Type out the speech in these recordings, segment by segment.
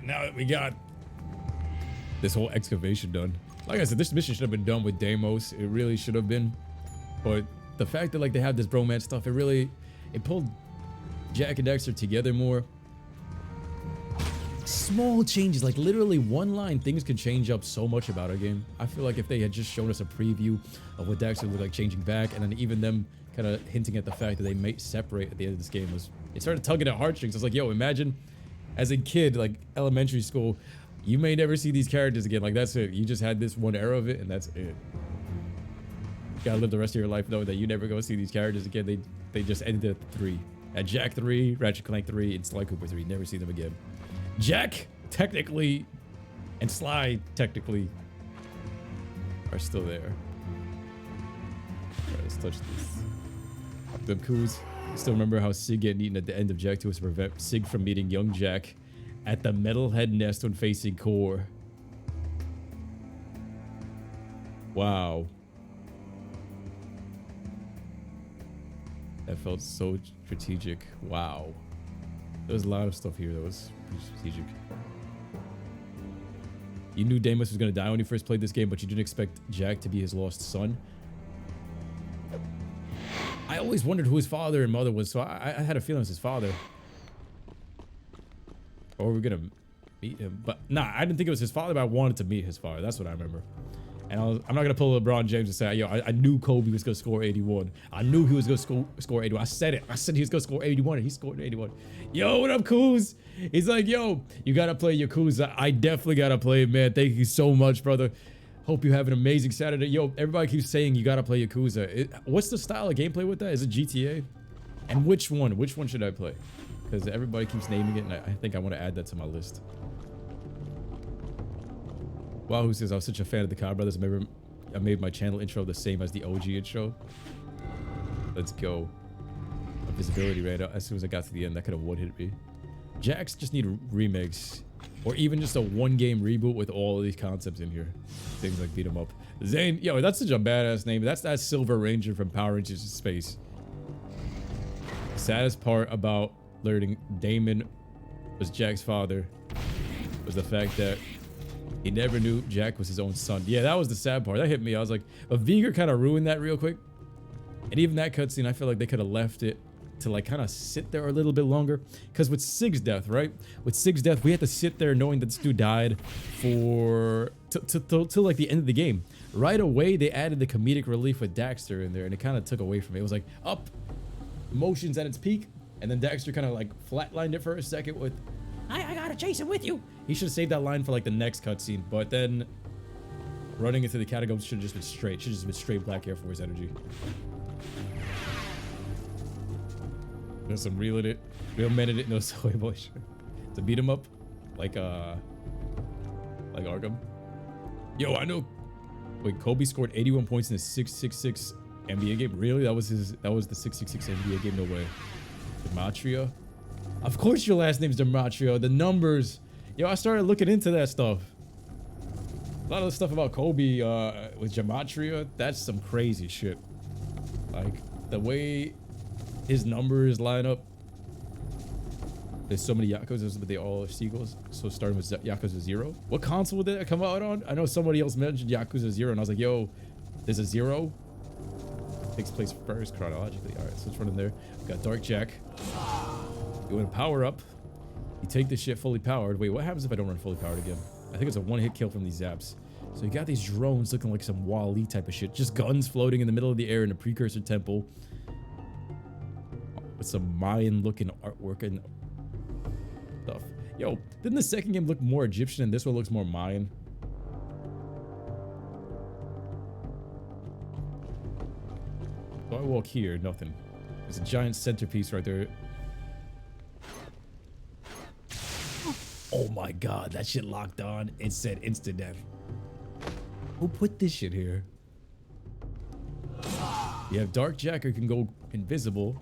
now that we got this whole excavation done. Like I said, this mission should have been done with Deimos. It really should have been. But the fact that like they have this bromance stuff, it pulled Jak and Daxter together more. Small changes, like literally one line, things can change up so much about our game. I feel like if they had just shown us a preview of what Daxter looked like changing back, and then even them kind of hinting at the fact that they might separate at the end of this game, it started tugging at heartstrings. I was like, yo, imagine as a kid, like elementary school, you may never see these characters again. Like, that's it. You just had this one era of it, and that's it. You gotta live the rest of your life knowing that you never go see these characters again. They just ended at 3. At Jak 3, Ratchet Clank 3, and Sly Cooper 3. Never see them again. Jak, technically, and Sly, technically, are still there. Alright, let's touch this. The coos. Still remember how Sig getting eaten at the end of Jak 2 was to prevent Sig from meeting young Jak at the Metalhead Nest when facing Core. Wow. That felt so strategic. Wow. There was a lot of stuff here that was pretty strategic. You knew Deimos was going to die when you first played this game, but you didn't expect Jak to be his lost son. I always wondered who his father and mother was, so I had a feeling it was his father. Or we're going to meet him. But nah, I didn't think it was his father, but I wanted to meet his father. That's what I remember. And I'm not going to pull LeBron James and say, yo, I knew Kobe was going to score 81. I knew he was going to score 81. I said it. I said he was going to score 81, and he scored 81. Yo, what up, Kuz? He's like, yo, you got to play Yakuza. I definitely got to play it, man. Thank you so much, brother. Hope you have an amazing Saturday. Yo, everybody keeps saying you got to play Yakuza. What's the style of gameplay with that? Is it GTA? And which one? Which one should I play? Because everybody keeps naming it, and I think I want to add that to my list. Wahoo says, I was such a fan of the Cobb Brothers. I made my channel intro the same as the OG intro. Let's go. Visibility right as soon as I got to the end, that could have one-hit me. Jacks just need remakes. Or even just a one-game reboot with all of these concepts in here. Things like beat 'em up. Zane, yo, that's such a badass name. That's that Silver Ranger from Power Rangers in Space. The saddest part about learning Damon was Jack's father was the fact that he never knew Jak was his own son. Yeah, that was the sad part. That hit me. I was like, but Viger kind of ruined that real quick. And even that cutscene, I feel like they could have left it to like kind of sit there a little bit longer. Because with Sig's death, right? With Sig's death, we had to sit there knowing that this dude died for till like the end of the game. Right away, they added the comedic relief with Daxter in there, and it kind of took away from it. It was like up, emotions at its peak, and then Daxter kind of like flatlined it for a second with, I gotta chase him with you. He should have saved that line for like the next cutscene, but then running into the catacombs should have just been straight. Should have just been straight Black Air Force energy. There's some real in it, real men in it, no soy boy. To beat him up, like Arkham. Yo, I know. Wait, Kobe scored 81 points in a 666 NBA game. Really? That was the 666 NBA game. No way. Dematria. Of course, your last name's Dematria. The numbers. Yo, I started looking into that stuff. A lot of the stuff about Kobe with Gematria, that's some crazy shit. Like, the way his numbers line up. There's so many Yakuzas, but they all are sequels. So starting with Yakuza 0. What console did that come out on? I know somebody else mentioned Yakuza 0, and I was like, yo, there's a 0? Takes place first chronologically. Alright, so let's run in there. We got Dark Jak. You want to power up. You take this shit fully powered. Wait, what happens if I don't run fully powered again? I think it's a one-hit kill from these zaps. So you got these drones looking like some Wall-E type of shit. Just guns floating in the middle of the air in a precursor temple. With some Mayan-looking artwork and stuff. Yo, didn't the second game look more Egyptian and this one looks more Mayan? So I walk here, nothing. There's a giant centerpiece right there. Oh my god, that shit locked on. It said instant death. Who put this shit here? You have Dark Jak who can go invisible.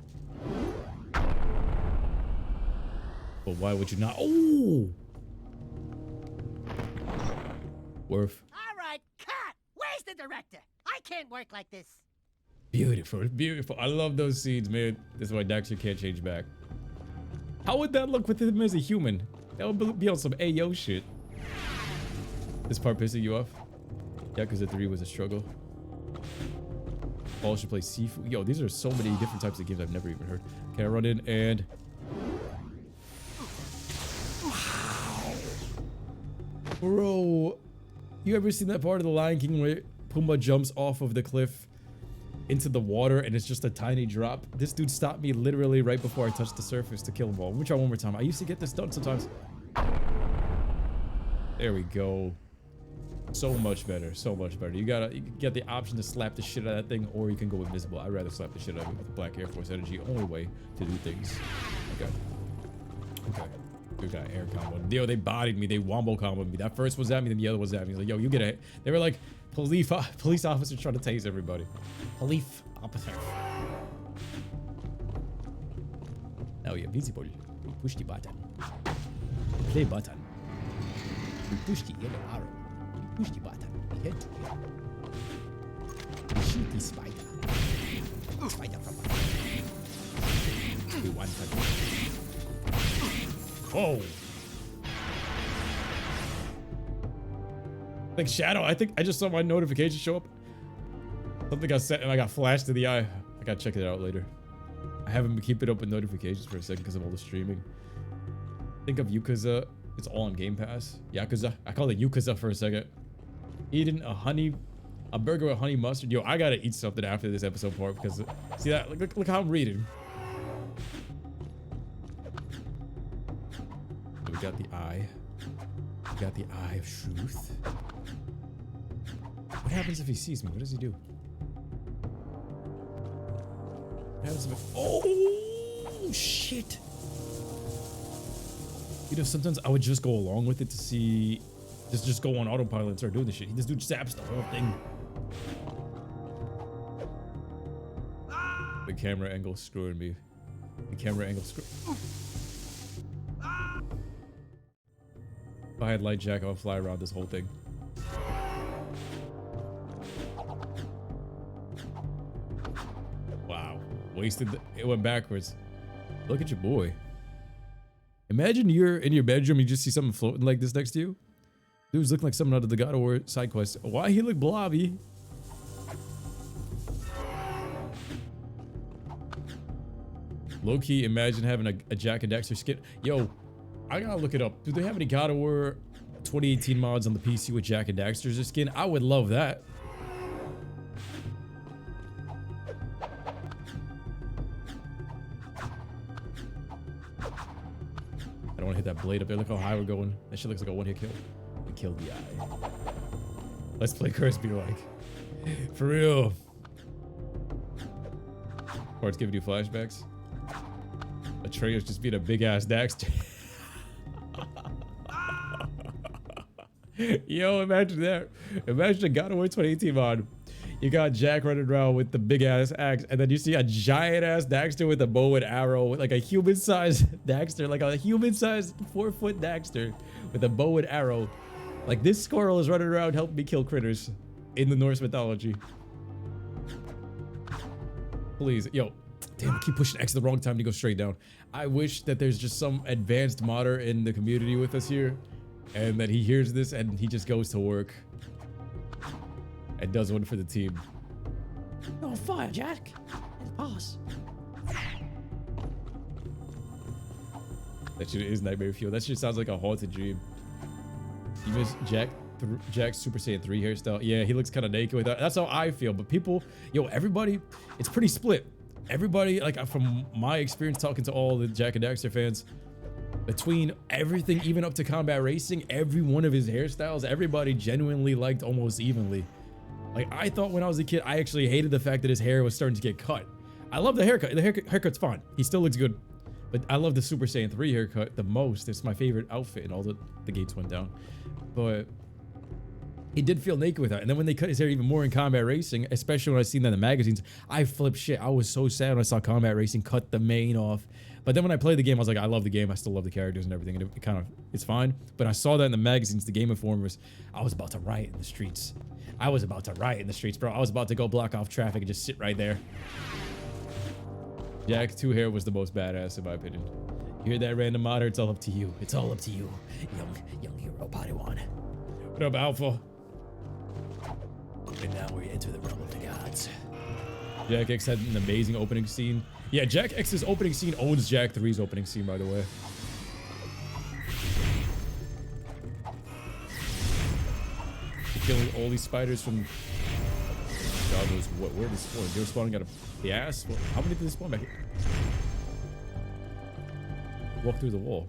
But why would you not? Oh! Worth. All right, cut! Where's the director? I can't work like this. Beautiful, beautiful. I love those scenes, man. This is why Daxter can't change back. How would that look with him as a human? That would be on some Ayo shit. This part pissing you off? Yeah, because the 3 was a struggle. Paul should play Seafood. Yo, these are so many different types of games I've never even heard. Can I run in and... Bro, you ever seen that part of The Lion King where Pumbaa jumps off of the cliff into the water and it's just a tiny drop? This dude stopped me literally right before I touched the surface to kill him all. Let me try one more time. I used to get this done sometimes. There we go. So much better, so much better. You get the option to slap the shit out of that thing, or you can go invisible. I'd rather slap the shit out of it with Black Air Force energy. Only way to do things. Okay. Okay. We got air combo. Yo, they bodied me. They wombo comboed me. That first was at me, then the other was at me. Like, yo, you get it. They were like police officers trying to tase everybody. Police officer. Now yeah, busy boy. We push the button. Play button. We push the yellow arrow. Push the button. We head to here. We shoot the spider. Spider from we want to. Oh. Like Shadow, I think I just saw my notification show up. Something got set and I got flashed to the eye. I gotta check it out later. I haven't been keeping up with notifications for a second because of all the streaming. Think of Yakuza. It's all on Game Pass. Yakuza. I called it Yakuza for a second. Eating a burger with honey mustard. Yo, I gotta eat something after this episode part because see that? Look how I'm reading. We got the eye. We got the eye of truth. What happens if he sees me? What does he do? What happens if oh shit. You know, sometimes I would just go along with it to see, just go on autopilot and start doing this shit. This dude zaps the whole thing. The camera angle screwing me. The camera angle screw. If I had light jack, I would fly around this whole thing. Wow, wasted. It went backwards. Look at your boy. Imagine you're in your bedroom, you just see something floating like this next to you. Dude's looking like something out of the God of War side quest. Why he look blobby? Low key, imagine having a Jak and Daxter skin. Yo, I gotta look it up. Do they have any God of War 2018 mods on the PC with Jak and Daxter's skin? I would love that. I don't want to hit that blade up there. Look how high we're going. That shit looks like a one-hit kill. We killed the eye. Let's play Curse be like. For real. Or it's giving you flashbacks. Atreus just being a big-ass Daxter. Yo, imagine that. Imagine a God of War 2018 mod. You got Jak running around with the big-ass axe, and then you see a giant-ass Daxter with a bow and arrow, with like a human-sized Daxter, like a human-sized 4-foot Daxter with a bow and arrow. Like, this squirrel is running around helping me kill critters in the Norse mythology. Please, yo, damn, I keep pushing X at the wrong time to go straight down. I wish that there's just some advanced modder in the community with us here, and that he hears this and he just goes to work and does one for the team. You're on fire, Jak. Pass. That shit is nightmare fuel. That shit sounds like a haunted dream. You miss Jak's Super Saiyan 3 hairstyle. Yeah, he looks kind of naked with that. That's how I feel. But people, yo, everybody, it's pretty split. Everybody, like from my experience talking to all the Jak and Daxter fans, between everything, even up to combat racing, every one of his hairstyles, everybody genuinely liked almost evenly. Like, I thought when I was a kid, I actually hated the fact that his hair was starting to get cut. I love the haircut. The haircut's fine. He still looks good. But I love the Super Saiyan 3 haircut the most. It's my favorite outfit, and all the gates went down. But he did feel naked with that. And then when they cut his hair even more in combat racing, especially when I seen that in the magazines, I flipped shit. I was so sad when I saw combat racing cut the mane off. But then when I played the game, I was like, I love the game. I still love the characters and everything. And it kind of, it's fine. But I saw that in the magazines, the Game Informers. I was about to riot in the streets. I was about to riot in the streets, bro. I was about to go block off traffic and just sit right there. Jak 2 hair was the most badass in my opinion. Hear that, random modder? It's all up to you. It's all up to you, young hero Padawan. What up, Alpha? And now we enter the realm of the gods. Jak X had an amazing opening scene. Yeah, Jak X's opening scene owns Jak 3's opening scene, by the way. Killing all these spiders from God knows what. Where did they spawn? They were spawning out of the ass? What, how many did they spawn back here? Walk through the wall.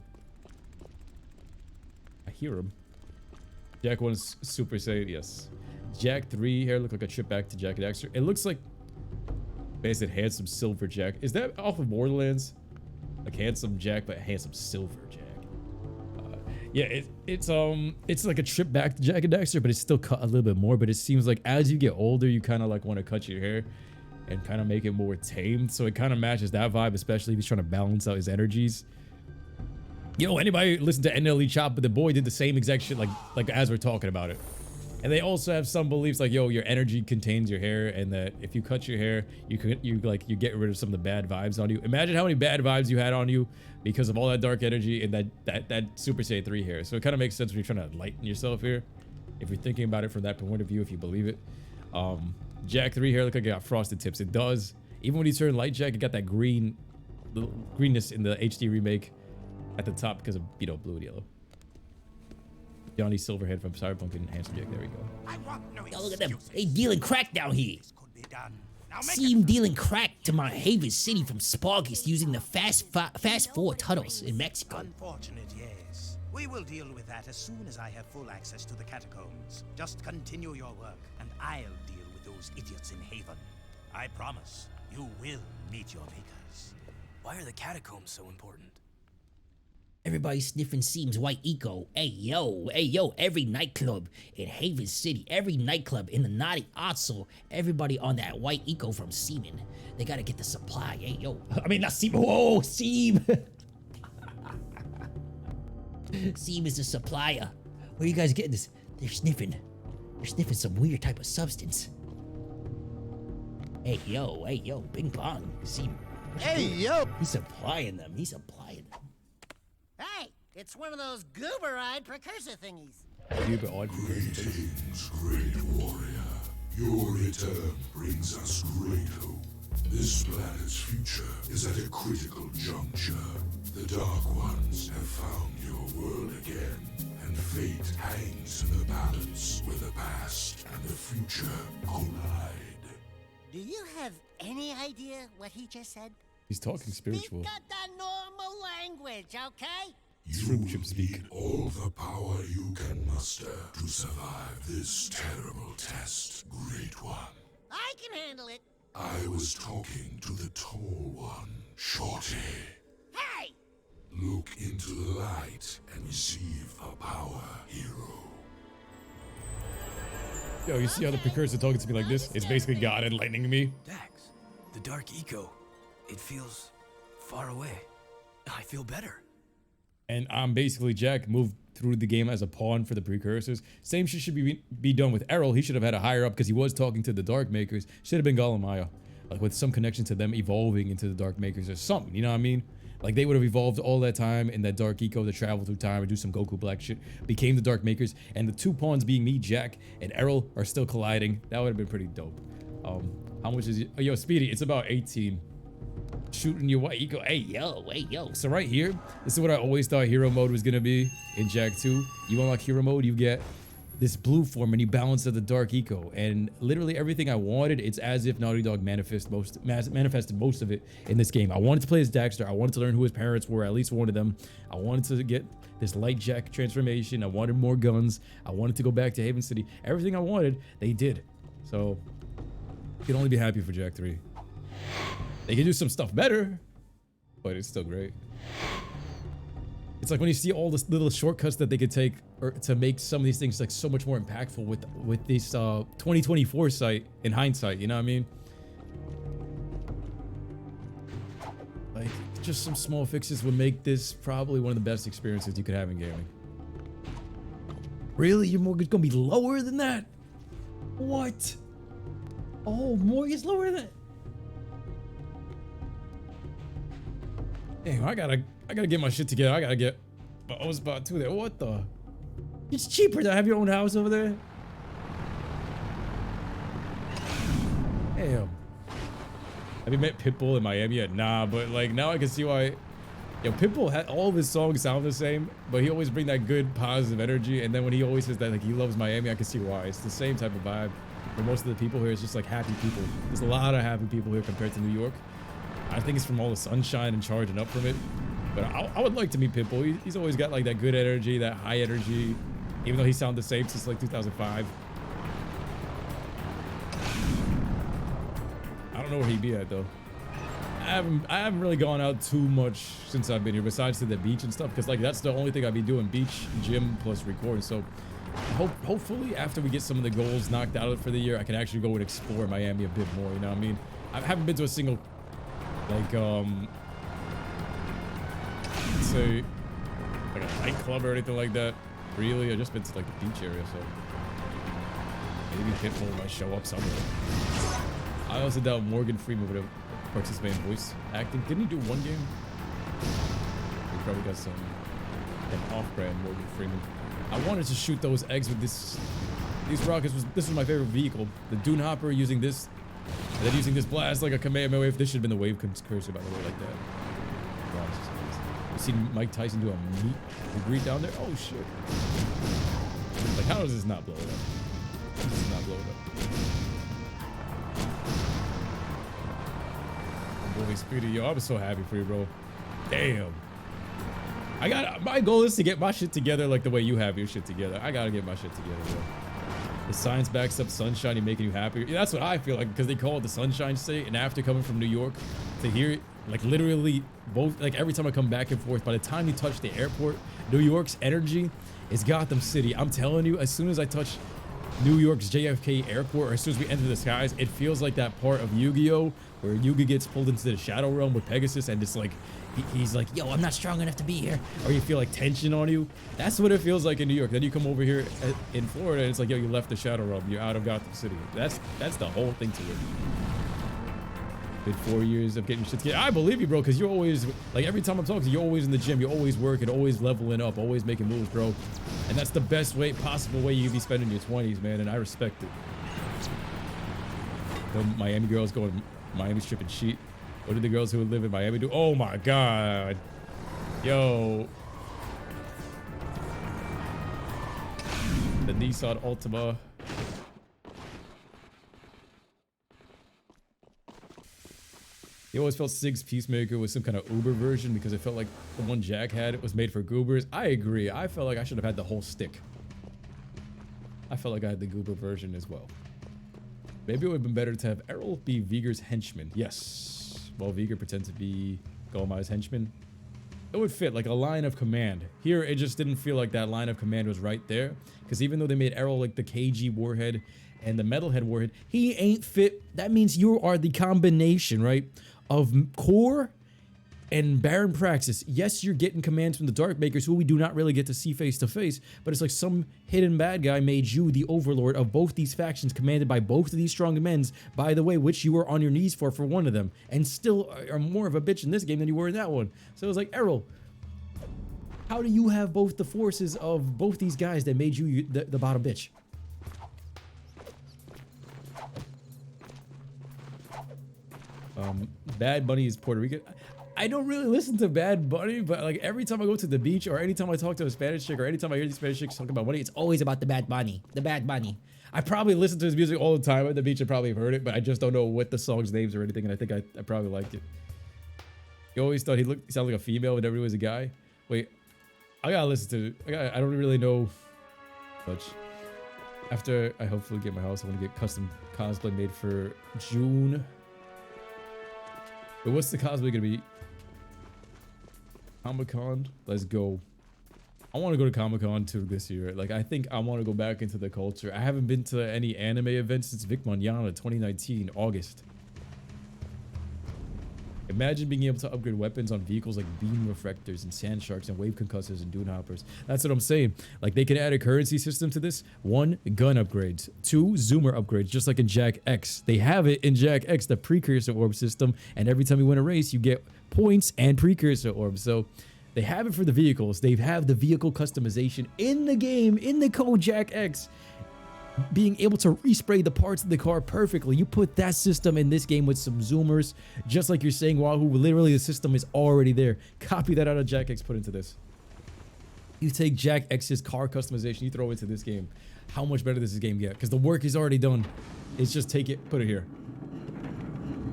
I hear him. Jak 1's Super Saiyan, yes. Jak 3 here look like a trip back to Jak and Daxter. It looks like basically handsome silver Jak. Is that off of Borderlands? Like handsome Jak, but handsome silver Jak. Yeah, it's like a trip back to Jak and Daxter, but it's still cut a little bit more. But it seems like as you get older, you kind of like want to cut your hair and kind of make it more tamed. So it kind of matches that vibe, especially if he's trying to balance out his energies. You know, anybody listen to NLE Chop, but the boy did the same exact shit like as we're talking about it. And they also have some beliefs like, yo, your energy contains your hair, and that if you cut your hair, you get rid of some of the bad vibes on you. Imagine how many bad vibes you had on you because of all that dark energy and that Super Saiyan 3 hair. So it kind of makes sense when you're trying to lighten yourself here, if you're thinking about it from that point of view, if you believe it. Jak 3 hair look like it got frosted tips. It does. Even when you turn light Jak, it got that green, little greenness in the HD remake at the top because of, you know, blue and yellow. Johnny Silverhead from Cyberpunk and Handsome Jak. There we go. Yo, look at them. They dealing crack down here. Could be done. Now See him dealing crack to my Haven City from Spargus using the fast forward tunnels in Mexico. Unfortunate, yes. We will deal with that as soon as I have full access to the catacombs. Just continue your work, and I'll deal with those idiots in Haven. I promise, you will meet your makers. Why are the catacombs so important? Everybody sniffing Seam's white eco. Hey yo, every nightclub in Haven City, every nightclub in the naughty also, everybody on that white eco from Seaman. They gotta get the supply. Hey yo, I mean not Seaman, whoa, Seam. Seam is the supplier. Where you guys getting this? They're sniffing some weird type of substance. Hey yo, Bing Bong, Seam. Hey, yo! He's supplying them. Hey, it's one of those goober-eyed precursor thingies. Super odd. Greetings, great warrior. Your return brings us great hope. This planet's future is at a critical juncture. The Dark Ones have found your world again, and fate hangs in the balance where the past and the future collide. Do you have any idea what he just said? He's talking spiritual. Speak the normal language, okay? You will need all the power you can muster to survive this terrible test, Great One. I can handle it. I was talking to the Tall One, Shorty. Hey! Look into the light and receive a power, hero. Yo, you see how the precursor talking to me like this? It's basically God enlightening me. Dax, the dark eco, it feels far away. I feel better. And I'm basically Jak, moved through the game as a pawn for the precursors. Same shit should be done with Errol. He should have had a higher up because he was talking to the Dark Makers. Should have been Galamaya. Like with some connection to them evolving into the Dark Makers or something, you know what I mean? Like they would have evolved all that time in that Dark Eco to travel through time and do some Goku Black shit. Became the Dark Makers, and the two pawns being me, Jak, and Errol are still colliding. That would have been pretty dope. How much is it? Oh, yo, Speedy, it's about 18. Shooting your white eco. Hey yo. So right here, this is what I always thought hero mode was gonna be in Jak 2. You unlock hero mode, you get this blue form and you balance of the dark eco, and literally everything I wanted, it's as if Naughty Dog manifested most of it in this game. I wanted to play as Daxter. I wanted to learn who his parents were, at least one of them. I wanted to get this light Jak transformation. I wanted more guns. I wanted to go back to Haven City. Everything I wanted, they did. So you can only be happy for Jak 3. They can do some stuff better, but it's still great. It's like when you see all the little shortcuts that they could take to make some of these things like so much more impactful with this 2024 sight in hindsight, you know what I mean? Like just some small fixes would make this probably one of the best experiences you could have in gaming. Really? Your mortgage gonna be lower than that? What? Oh, mortgage lower than that? Damn, I gotta get my shit together. I gotta get my own spot too there. What the? It's cheaper to have your own house over there. Damn. Have you met Pitbull in Miami yet? Nah, but like now I can see why. Yo, Pitbull had all of his songs sound the same, but he always bring that good positive energy. And then when he always says that like he loves Miami, I can see why. It's the same type of vibe. For most of the people here, it's just like happy people. There's a lot of happy people here compared to New York. I think it's from all the sunshine and charging up from it. But I would like to meet Pitbull. He's always got like that good energy, that high energy, even though he sounded the same since like 2005. I don't know where he'd be at though. I haven't really gone out too much since I've been here, besides to the beach and stuff, because like that's the only thing I've been doing: beach, gym, plus recording. So hopefully after we get some of the goals knocked out for the year, I can actually go and explore Miami a bit more. You know what I mean? I haven't been to a single like let's say like a nightclub or anything like that. Really, I just been to like the beach area, so maybe Pitbull might show up somewhere. I also doubt Morgan Freeman would have participated in voice acting. Didn't he do one game? We probably got some an off-brand Morgan Freeman. I wanted to shoot those eggs with these rockets. This was my favorite vehicle. The Dune Hopper using this, and then using this blast like a Kamehameha wave. This should have been the wave cursor, by the way, like that. Wow, this is amazing. You seen Mike Tyson do a meet and greet down there? Oh shit! Like how does this not blow it up? This does not blow it up. Boy, Speedy, yo, I'm so happy for you, bro. Damn. My goal is to get my shit together like the way you have your shit together. I gotta get my shit together, bro. The science backs up sunshine and making you happy. Yeah, that's what I feel like, because they call it the Sunshine State. And after coming from New York to here, like literally both, like every time I come back and forth, by the time you touch the airport, New York's energy is Gotham City. I'm telling you, as soon as I touch New York's JFK airport, or as soon as we enter the skies, it feels like that part of Yu-Gi-Oh! Where Yugi gets pulled into the Shadow Realm with Pegasus, and it's like he's like, yo, I'm not strong enough to be here, or you feel like tension on you. That's what it feels like in New York. Then you come over here in Florida, and it's like, yo, you left the Shadow Realm, you're out of Gotham City. That's the whole thing to it. Been 4 years of getting shit together. I believe you, bro, because you're always like, every time I'm talking to you, you're always in the gym, you're always working, always leveling up, always making moves, bro. And that's the best possible way you can be spending your 20s, man, and I respect it. The Miami girls going Miami strip and cheat. What do the girls who live in Miami do? Oh my god. Yo. The Nissan Altima. He always felt Sig's Peacemaker was some kind of Uber version, because it felt like the one Jack had, it was made for goobers. I agree. I felt like I should have had the whole stick. I felt like I had the goober version as well. Maybe it would have been better to have Errol be Viger's henchman. Yes. While Viger pretends to be Golmai's henchman. It would fit like a line of command. Here, it just didn't feel like that line of command was right there. Because even though they made Errol like the KG warhead and the Metalhead warhead, he ain't fit. That means you are the combination, right, of Core and Baron Praxis. Yes, you're getting commands from the Dark Makers, who we do not really get to see face to face, but it's like some hidden bad guy made you the overlord of both these factions, commanded by both of these strong men, by the way, which you were on your knees for one of them, and still are more of a bitch in this game than you were in that one. So it was like, Errol, how do you have both the forces of both these guys that made you the bottom bitch? Bad Bunny is Puerto Rican. I don't really listen to Bad Bunny, but like every time I go to the beach, or anytime I talk to a Spanish chick, or anytime I hear these Spanish chicks talk about money, it's always about the Bad Bunny. The Bad Bunny. I probably listen to his music all the time at the beach. I probably have heard it, but I just don't know what the song's names or anything, and I think I probably liked it. You always thought he sounded like a female, but never was a guy. Wait, I gotta listen to it. I don't really know much. After I hopefully get my house, I want to get custom cosplay made for June. But what's the cosplay gonna be? Comic-Con? Let's go. I want to go to Comic-Con too this year. Like, I think I want to go back into the culture. I haven't been to any anime events since Vic Manana 2019, August. Imagine being able to upgrade weapons on vehicles like beam refractors and sand sharks and wave concussors and dune hoppers. That's what I'm saying. Like, they can add a currency system to this. 1, gun upgrades. 2, zoomer upgrades, just like in Jak X. They have it in Jak X, the precursor orb system, and every time you win a race, you get points and precursor orbs. So they have it for the vehicles. They have the vehicle customization in the game, in the code Jak X. Being able to respray the parts of the car perfectly. You put that system in this game with some zoomers, just like you're saying, Wahoo. Literally, the system is already there. Copy that out of Jak X, put into this. You take Jak X's car customization, you throw it into this game. How much better does this game get? Because the work is already done. It's just take it, put it here.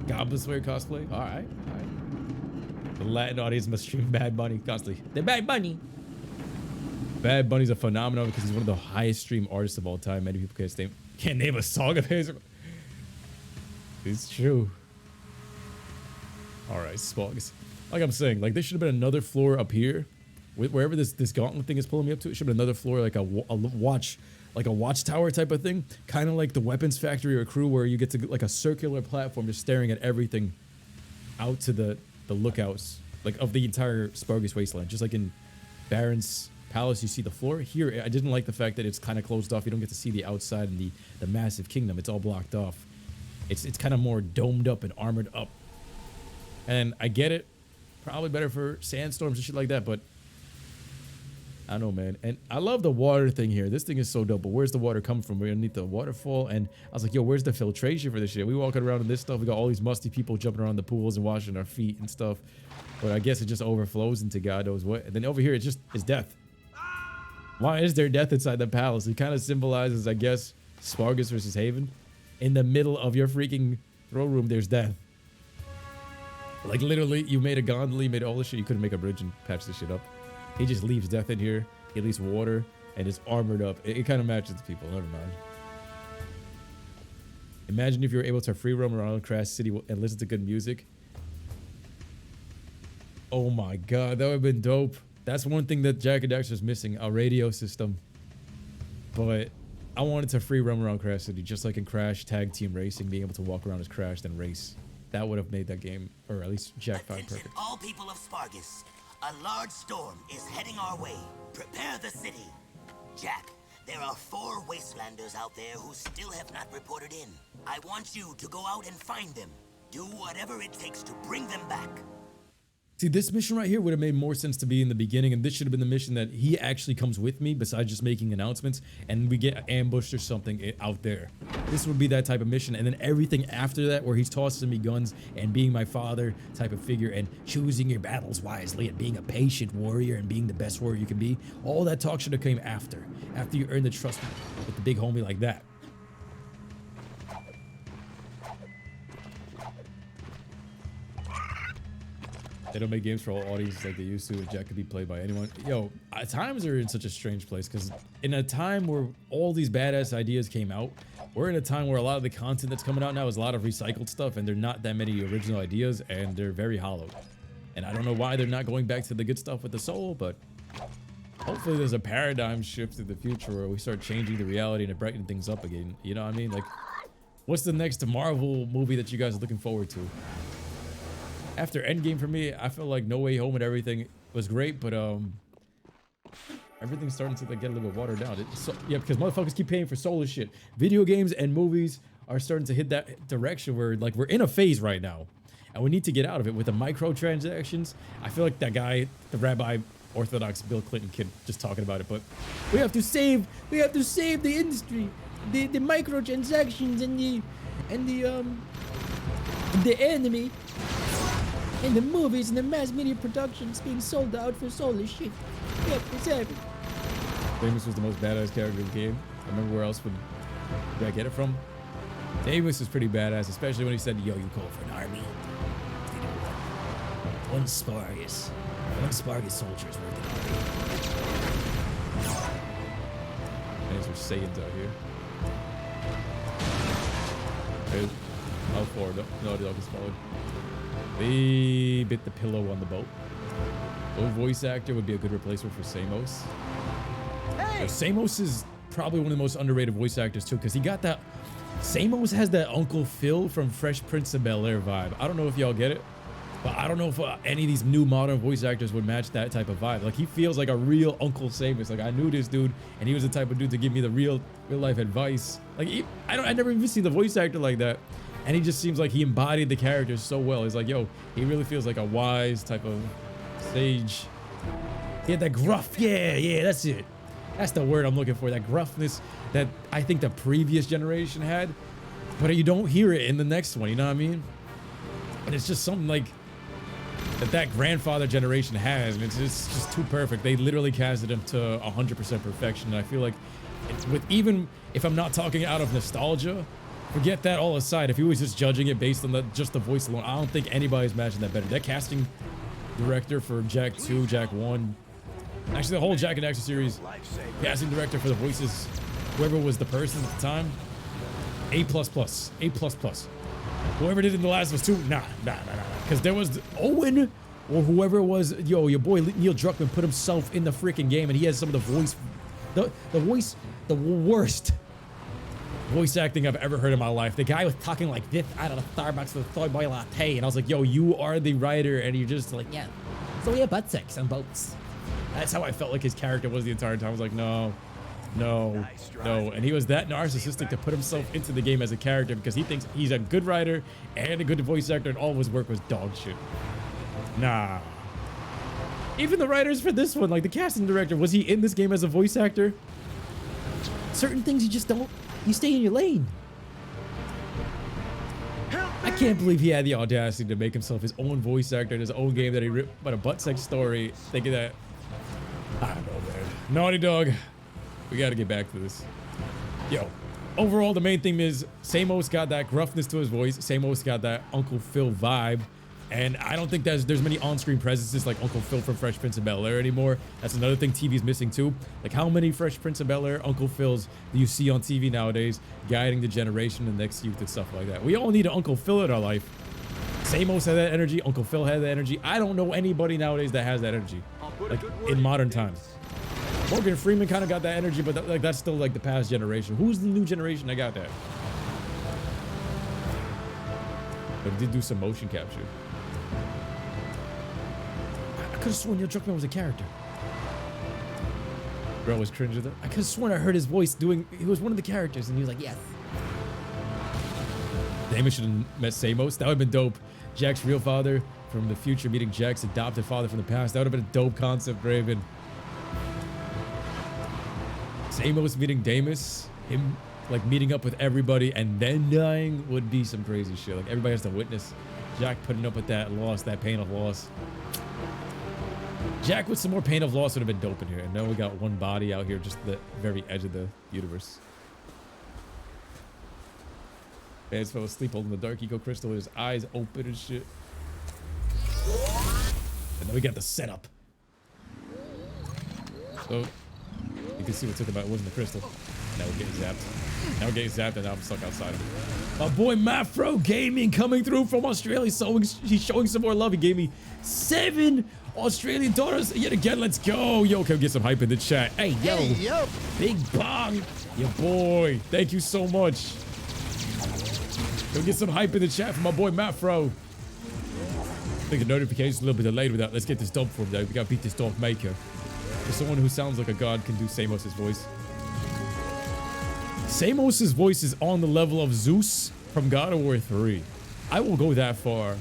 Goblin Slayer cosplay. All right. The Latin audience must stream Bad Bunny constantly. The Bad Bunny. Bad Bunny's a phenomenon because he's one of the highest stream artists of all time. Many people can't name a song of his. It's true. All right, Spogs. Like I'm saying, like, there should have been another floor up here, wherever this gauntlet thing is pulling me up to. It should have been another floor, like a watchtower type of thing, kind of like the weapons factory or crew, where you get to like a circular platform, just staring at everything out to the lookouts, like of the entire Spargus wasteland, just like in Baron's Palace. You see the floor here. I didn't like the fact that it's kind of closed off. You don't get to see the outside and the massive kingdom. It's all blocked off. It's kind of more domed up and armored up. And I get it, probably better for sandstorms and shit like that, but I don't know, man. And I love the water thing here. This thing is so dope, but where's the water coming from? We're underneath the waterfall, and I was like, yo, where's the filtration for this shit? We walking around in this stuff. We got all these musty people jumping around the pools and washing our feet and stuff, but I guess it just overflows into God knows what. And then over here, it just is death. Why is there death inside the palace? It kind of symbolizes, I guess, Spargus versus Haven. In the middle of your freaking throne room, there's death. Like, literally, you made a gondola, you made all this shit. You couldn't make a bridge and patch this shit up. He just leaves death in here. He leaves water, and it's armored up. It kind of matches the people. Never mind. Imagine if you were able to free roam around Crash City and listen to good music. Oh my god, that would have been dope. That's one thing that Jak and Daxter is missing, a radio system. But I wanted to free roam around Crash City, just like in Crash Tag Team Racing, being able to walk around as Crash and race. That would have made that game, or at least Jak 5, perfect. All people of Spargus, a large storm is heading our way. Prepare the city. Jak, there are 4 wastelanders out there who still have not reported in. I want you to go out and find them. Do whatever it takes to bring them back. See, this mission right here would have made more sense to be in the beginning, and this should have been the mission that he actually comes with me, besides just making announcements, and we get ambushed or something out there. This would be that type of mission, and then everything after that, where he's tossing me guns and being my father type of figure, and choosing your battles wisely, and being a patient warrior, and being the best warrior you can be. All that talk should have came after you earn the trust with the big homie like that. They don't make games for all audiences like they used to, and Jak could be played by anyone. Yo, times are in such a strange place, because in a time where all these badass ideas came out, we're in a time where a lot of the content that's coming out now is a lot of recycled stuff, and there are not that many original ideas, and they're very hollow. And I don't know why they're not going back to the good stuff with the soul, but hopefully there's a paradigm shift in the future where we start changing the reality and brightening things up again. You know what I mean? Like, what's the next Marvel movie that you guys are looking forward to? After Endgame for me, I feel like No Way Home and everything was great, but everything's starting to like get a little bit watered down. Yeah, because motherfuckers keep paying for soulless shit. Video games and movies are starting to hit that direction where like we're in a phase right now, and we need to get out of it with the microtransactions. I feel like that guy, the Rabbi Orthodox Bill Clinton kid, just talking about it, but we have to save the industry, the microtransactions and the enemy. And the movies and the mass media productions being sold out for soulless shit. Yep, it's happening. Damus was the most badass character in the game. I remember where else did I get it from? Damus was pretty badass, especially when he said, yo, you call for an army. One Spargus soldier is worth an army. Thanks for Saiyans out here. There's how far? No, the dog is followed. They bit the pillow on the boat. What voice actor would be a good replacement for Samos? Hey! Samos is probably one of the most underrated voice actors too, because he got that. Samos has that Uncle Phil from Fresh Prince of Bel-Air vibe. I don't know if y'all get it, But I don't know if any of these new modern voice actors would match that type of vibe. Like, he feels like a real Uncle Samus. Like, I knew this dude, and he was the type of dude to give me the real life advice. Like, I never even seen the voice actor like that. And he just seems like he embodied the character so well. He's like, yo, he really feels like a wise type of sage. He had that gruff. Yeah, that's it. That's the word I'm looking for. That gruffness that I think the previous generation had. But you don't hear it in the next one, you know what I mean? And it's just something like that grandfather generation has, and it's just too perfect. They literally casted him to 100% perfection. And I feel like even if I'm not talking out of nostalgia, forget that all aside. If he was just judging it based on just the voice alone, I don't think anybody's matching that better. That casting director for Jak 2, Jak 1, actually the whole Jak and Daxter series, casting director for the voices, whoever was the person at the time, A++, A++. Whoever did it in The Last of Us 2, nah. Because there was Owen or whoever it was, yo, your boy Neil Druckmann put himself in the freaking game, and he has some of the worst voice acting I've ever heard in my life. The guy was talking like this out of the Starbucks with a soy boy latte, and I was like, yo, you are the writer, and you're just like, yeah. So we have butt sex on boats. That's how I felt like his character was the entire time. I was like, no. And he was that narcissistic to put himself into the game as a character because he thinks he's a good writer and a good voice actor, and all of his work was dog shit. Nah. Even the writers for this one, like the casting director, was he in this game as a voice actor? Certain things you just don't, you stay in your lane. I can't believe he had the audacity to make himself his own voice actor in his own game that he wrote about a butt sex story, thinking that, I don't know, man. Naughty Dog. We got to get back to this. Yo, overall, the main thing is Samus got that gruffness to his voice. Samus got that Uncle Phil vibe. And I don't think there's many on-screen presences like Uncle Phil from Fresh Prince of Bel-Air anymore. That's another thing TV's missing too. Like, how many Fresh Prince of Bel-Air Uncle Phils do you see on TV nowadays, guiding the generation, the next youth, and stuff like that? We all need an Uncle Phil in our life. Samus had that energy. Uncle Phil had that energy. I don't know anybody nowadays that has that energy, like in modern times. Morgan Freeman kind of got that energy, but that's still like the past generation. Who's the new generation that got that? But it did do some motion capture. I could have sworn Neil Druckmann was a character. Bro was cringe with it. I could have sworn I heard his voice doing. He was one of the characters, and he was like, "Yes." Damon should have met Samus. That would have been dope. Jack's real father from the future meeting Jack's adopted father from the past. That would have been a dope concept, Raven. Samus meeting Damus, him like meeting up with everybody and then dying would be some crazy shit. Like, everybody has to witness Jack putting up with that loss, that pain of loss. Jack with some more pain of loss would have been dope in here. And now we got one body out here, just the very edge of the universe. Vance fell asleep holding the Dark Eco Crystal with his eyes open and shit. And then we got the setup. So you can see what took about it wasn't the crystal. Now we're getting zapped. Now we're getting zapped, and now I'm stuck outside of it. My boy Mafro Gaming coming through from Australia. So he's showing some more love. He gave me 7 Australian dollars yet again. Let's go. Yo, can we get some hype in the chat? Hey, yo. Big Bong. Your boy. Thank you so much. Can we get some hype in the chat for my boy Mafro? I think the notification's a little bit delayed with that. Let's get this dog for him, though. We gotta beat this dog maker. Just someone who sounds like a god can do Samus' voice. Samus' voice is on the level of Zeus from God of War 3. I will go that far.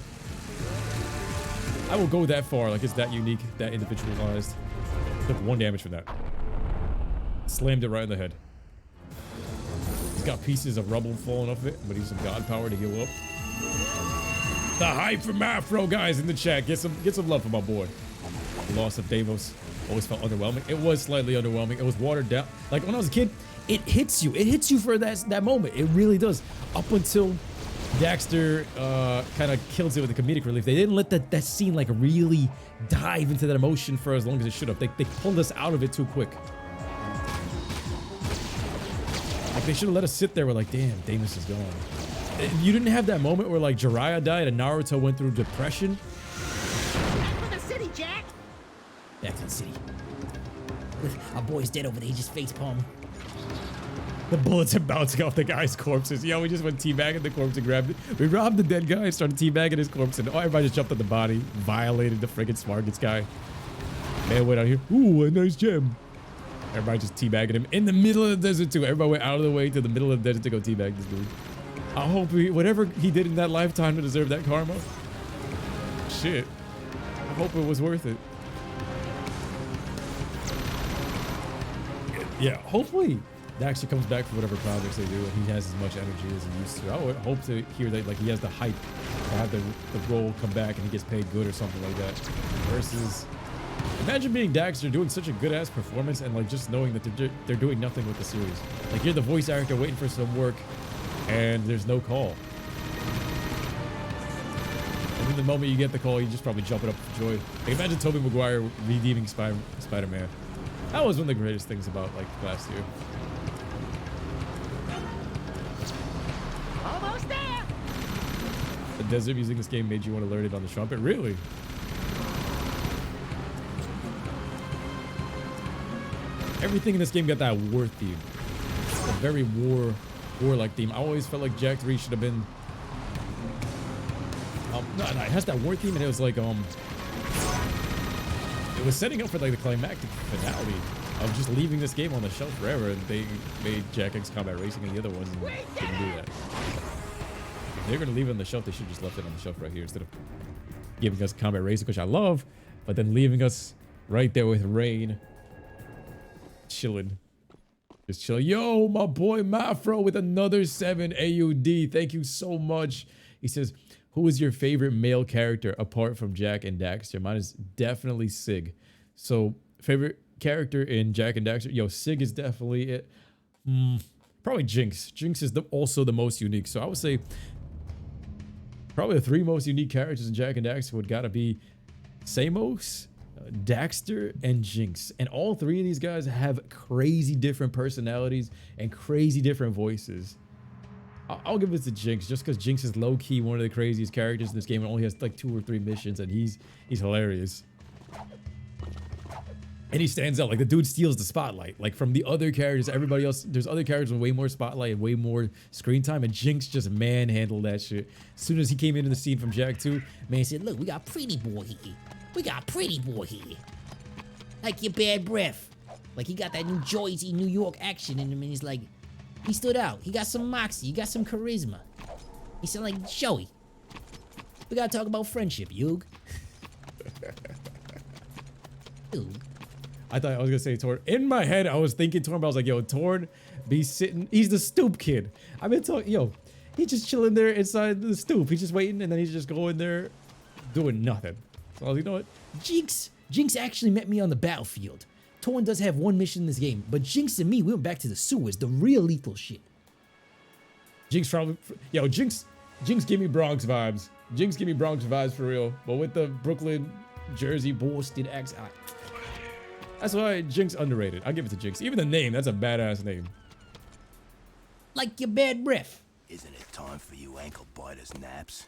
I will go that far. Like, it's that unique, that individualized. Took 1 damage from that. Slammed it right in the head. He's got pieces of rubble falling off it, but he's some god power to heal up. The hype from Afro, guys, in the chat. Get some love for my boy. The loss of Deimos always felt underwhelming. It was slightly underwhelming. It was watered down. Like, when I was a kid, it hits you. It hits you for that moment. It really does. Up until Daxter kind of kills it with the comedic relief. They didn't let that scene like really dive into that emotion for as long as it should have. They pulled us out of it too quick. Like, they should have let us sit there with like, damn, Deimos is gone. You didn't have that moment where like Jiraiya died and Naruto went through depression. Back to the city, Jack. Back to the city. Our boy's dead over there. He just face palm. The bullets are bouncing off the guy's corpses. Yo, we just went teabagging the corpse and grabbed it. We robbed the dead guy and started teabagging his corpse. And everybody just jumped on the body, violated the friggin' smartest guy. Man went out here. Ooh, a nice gem. Everybody just teabagging him in the middle of the desert too. Everybody went out of the way to the middle of the desert to go teabag this dude. I hope whatever he did in that lifetime to deserve that karma. Shit. I hope it was worth it. Yeah, hopefully Daxter comes back for whatever projects they do and he has as much energy as he used to. I would hope to hear that like he has the hype to have the role come back and he gets paid good or something like that. Versus, imagine being Daxter doing such a good ass performance and like just knowing that they're doing nothing with the series. Like you're the voice actor waiting for some work and there's no call. And in the moment you get the call, you just probably jumping up for joy. Like imagine Tobey Maguire redeeming Spider-Man. That was one of the greatest things about like last year. Almost there. The desert music in this game made you want to learn it on the trumpet? Really? Everything in this game got that war theme. A very war-like theme. I always felt like Jak 3 should have been... no, it has that war theme and it was like, it was setting up for like the climactic finale of just leaving this game on the shelf forever, and they made Jak X Combat Racing and the other ones didn't do that. If they're gonna leave it on the shelf, they should just left it on the shelf right here instead of giving us Combat Racing, which I love, but then leaving us right there with Rain, chilling, just chilling. Yo, my boy Mafro with another 7 AUD. Thank you so much. He says, who is your favorite male character apart from Jak and Daxter? Mine is definitely Sig. So favorite character in Jak and Daxter? Yo, Sig is definitely it. Probably Jinx. Jinx is also the most unique. So I would say probably the 3 most unique characters in Jak and Daxter would gotta be Samos, Daxter, and Jinx. And all 3 of these guys have crazy different personalities and crazy different voices. I'll give it to Jinx just because Jinx is low-key one of the craziest characters in this game and only has like 2 or 3 missions and he's hilarious. And he stands out. Like the dude steals the spotlight. Like from the other characters, everybody else, there's other characters with way more spotlight and way more screen time, and Jinx just manhandled that shit. As soon as he came into the scene from Jak 2, Man said, look, we got pretty boy here. We got pretty boy here. Like your bad breath. Like he got that New Jersey, New York action in him and he's like, he stood out. He got some moxie. He got some charisma. He said like, Joey, we gotta talk about friendship, Yug. Yug. I thought I was gonna say Torn. In my head, I was thinking Torn, but I was like, yo, Torn be sitting. He's the stoop kid. I've been talking, yo, he's just chilling there inside the stoop. He's just waiting, and then he's just going there doing nothing. So I was like, you know what? Jinx actually met me on the battlefield. Torn does have 1 mission in this game, but Jinx and me, we went back to the sewers, the real lethal shit. Jinx probably, yo, Jinx give me Bronx vibes. Jinx give me Bronx vibes for real. But with the Brooklyn, Jersey, Boston accent, that's why Jinx underrated. I'll give it to Jinx. Even the name, that's a badass name. Like your bad breath. Isn't it time for you ankle biters naps?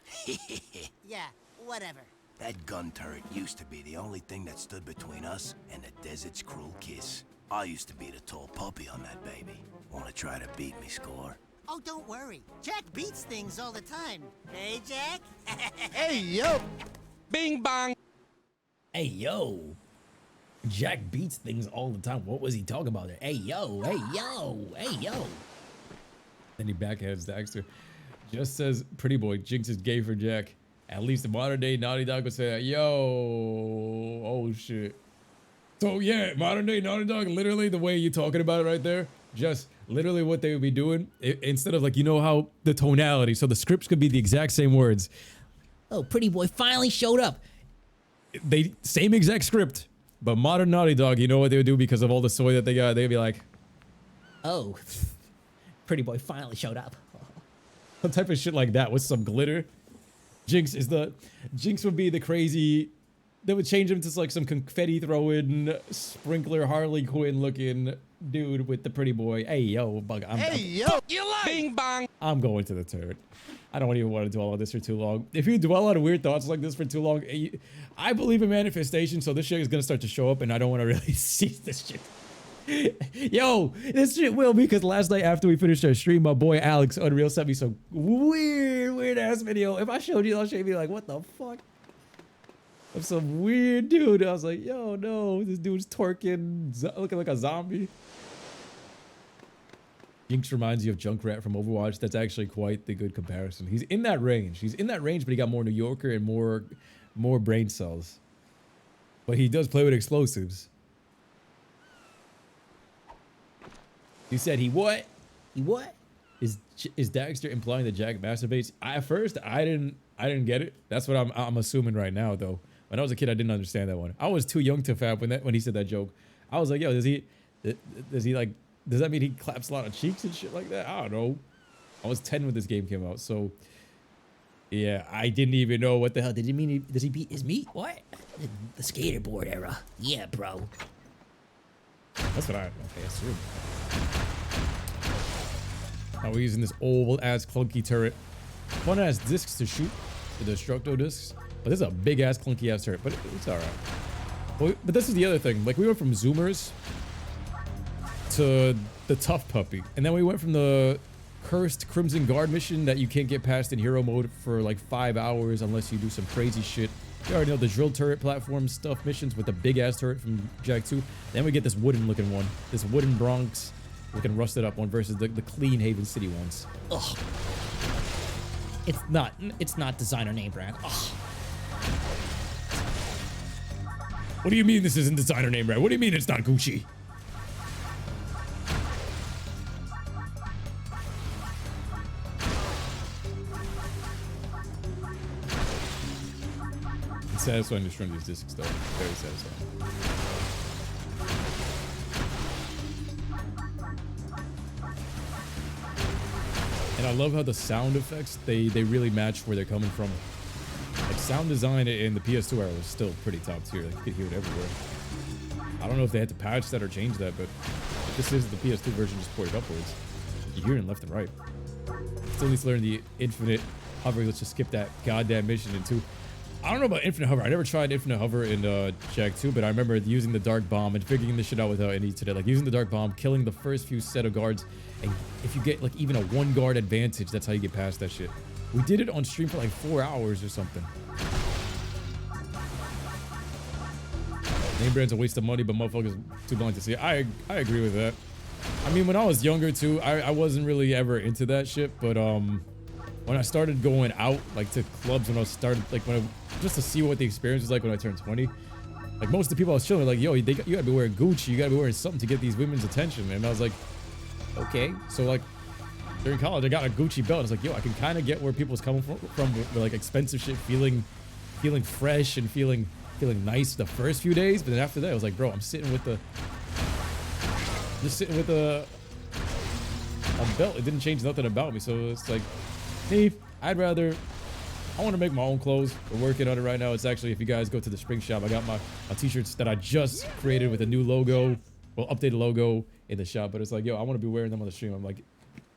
Yeah, whatever. That gun turret used to be the only thing that stood between us and the desert's cruel kiss. I used to be the tall puppy on that baby. Wanna try to beat me, Score? Oh, don't worry. Jak beats things all the time. Hey, Jak? Hey, yo! Bing bong! Hey, yo. Jak beats things all the time. What was he talking about there? Hey, yo, hey, yo, hey, yo. Then he backheads Daxter. Just says, pretty boy, Jinx is gay for Jak. At least the modern day Naughty Dog would say, yo, oh shit. So yeah, modern day Naughty Dog, literally the way you're talking about it right there, just literally what they would be doing. Instead of like, you know how the tonality, so the scripts could be the exact same words. Oh, pretty boy finally showed up. They, same exact script, but modern Naughty Dog, you know what they would do because of all the soy that they got? They'd be like, oh, pretty boy finally showed up. some type of shit like that with some glitter. Jinx would be the crazy, they would change him to like some confetti throwing, sprinkler Harley Quinn looking dude with the pretty boy. Hey yo, bug. Bing bong! I'm going to the turret. I don't even want to dwell on this for too long. If you dwell on weird thoughts like this for too long, I believe in manifestation, so this shit is gonna start to show up, and I don't want to really see this shit. Yo, this shit will, because last night after we finished our stream, my boy Alex Unreal sent me some weird ass video. If I showed you, I'll show you be like, what the fuck? Of some weird dude. I was like, yo, no, this dude's twerking, looking like a zombie. Jinx reminds you of Junkrat from Overwatch. That's actually quite the good comparison. He's in that range. He's in that range, but he got more New Yorker and more brain cells. But he does play with explosives. You said he what? He what? Is Daxter implying that Jak masturbates? At first, I didn't get it. That's what I'm assuming right now, though. When I was a kid, I didn't understand that one. I was too young to fab when he said that joke. I was like, yo, does he like? Does that mean he claps a lot of cheeks and shit like that? I don't know. I was 10 when this game came out, so yeah, I didn't even know what the hell did he mean. Does he beat his meat? What? The skaterboard era. Yeah, bro. That's what I assume. Now we're using this old ass clunky turret. Fun ass discs to shoot, the destructo discs. But this is a big ass clunky ass turret, but it's alright. But this is the other thing. Like, we went from zoomers to the tough puppy, and then we went from the cursed Crimson Guard mission that you can't get past in hero mode for like 5 hours unless you do some crazy shit. You already know the drill turret platform stuff missions with the big ass turret from Jak 2. Then we get this wooden looking one, this wooden Bronx looking rusted up one versus the clean Haven City ones. Ugh. It's not designer name brand. Ugh. What do you mean this isn't designer name brand? What do you mean it's not Gucci? It's satisfying destroying these discs though. Very satisfying. And I love how the sound effects, they really match where they're coming from. Like, sound design in the PS2 era was still pretty top tier. Like, you could hear it everywhere. I don't know if they had to patch that or change that, but this is the PS2 version just ported upwards. You hear it left and right. Still needs to learn the infinite hover. Let's just skip that goddamn mission in 2. I don't know about infinite hover. I never tried infinite hover in Jak 2, but I remember using the dark bomb and figuring this shit out without any today. Like, using the dark bomb, killing the first few set of guards, and if you get like even a 1 guard advantage, that's how you get past that shit. We did it on stream for like 4 hours or something. Name brand's a waste of money, but motherfuckers too blind to see it. I agree with that. I mean, when I was younger too, I wasn't really ever into that shit, but when I started going out like to clubs, just to see what the experience was like when I turned 20, like most of the people I was chilling with, like, yo, you gotta be wearing Gucci, you gotta be wearing something to get these women's attention. And I was like, okay. So like during college, I got a Gucci belt. I was like, yo, I can kind of get where people's coming from with like expensive shit, feeling fresh and feeling nice the first few days. But then after that, I was like, bro, I'm sitting with a belt. It didn't change nothing about me. So it's like, me, I want to make my own clothes. We're working on it right now. It's actually, if you guys go to the spring shop, I got my t-shirts that I just created with a new logo, well, updated logo in the shop. But it's like, yo, I want to be wearing them on the stream. I'm like,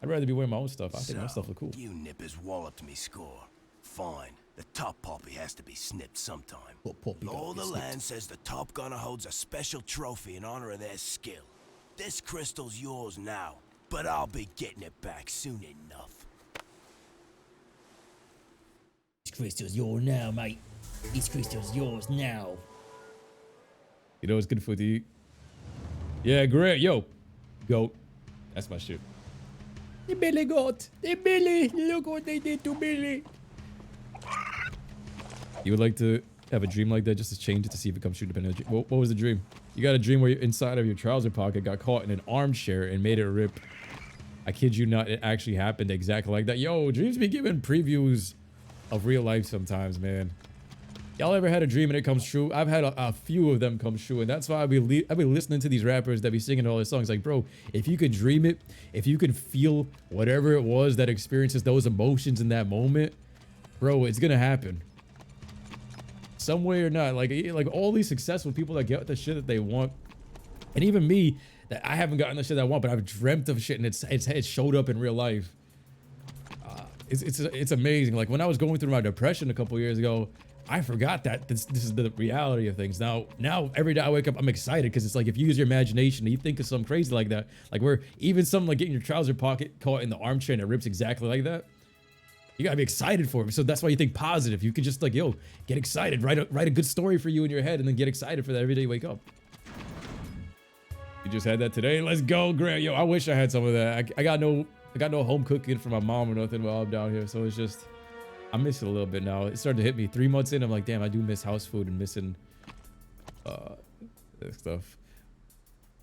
I'd rather be wearing my own stuff. I think my stuff look cool. You nippers walloped me score. Fine. The top poppy has to be snipped sometime. Law of the land says the top gunner holds a special trophy in honor of their skill. This crystal's yours now, but I'll be getting it back soon enough. This crystal's yours now, mate. This crystal's yours now. You know what's good for the... Yeah, great. Yo, goat. That's my shit. The Billy goat. The Billy. Look what they did to Billy. You would like to have a dream like that just to change it to see if it comes true depending on the dream. What was the dream? You got a dream where you're inside of your trouser pocket got caught in an armchair and made it rip. I kid you not, it actually happened exactly like that. Yo, dreams be giving previews of real life sometimes, man. Y'all ever had a dream and it comes true? I've had a few of them come true, and that's why I've been listening to these rappers that be singing all these songs. Like, bro, if you could dream it, if you could feel whatever it was that experiences those emotions in that moment, bro, it's gonna happen. Some way or not. Like all these successful people that get the shit that they want, and even me, that I haven't gotten the shit that I want, but I've dreamt of shit and it's showed up in real life. It's amazing. Like when I was going through my depression a couple years ago, I forgot that this is the reality of things. Now every day I wake up, I'm excited because it's like if you use your imagination and you think of something crazy like that, like where even something like getting your trouser pocket caught in the armchair and it rips exactly like that, you gotta be excited for it. So that's why you think positive. You can just like, yo, get excited, write a good story for you in your head, and then get excited for that every day you wake up. You just had that today. Let's go, Grant. Yo, I wish I had some of that. I got no home cooking for my mom or nothing while I'm down here, so it's just. I miss it a little bit now. It started to hit me 3 months in. I'm like, damn, I do miss house food and missing this stuff.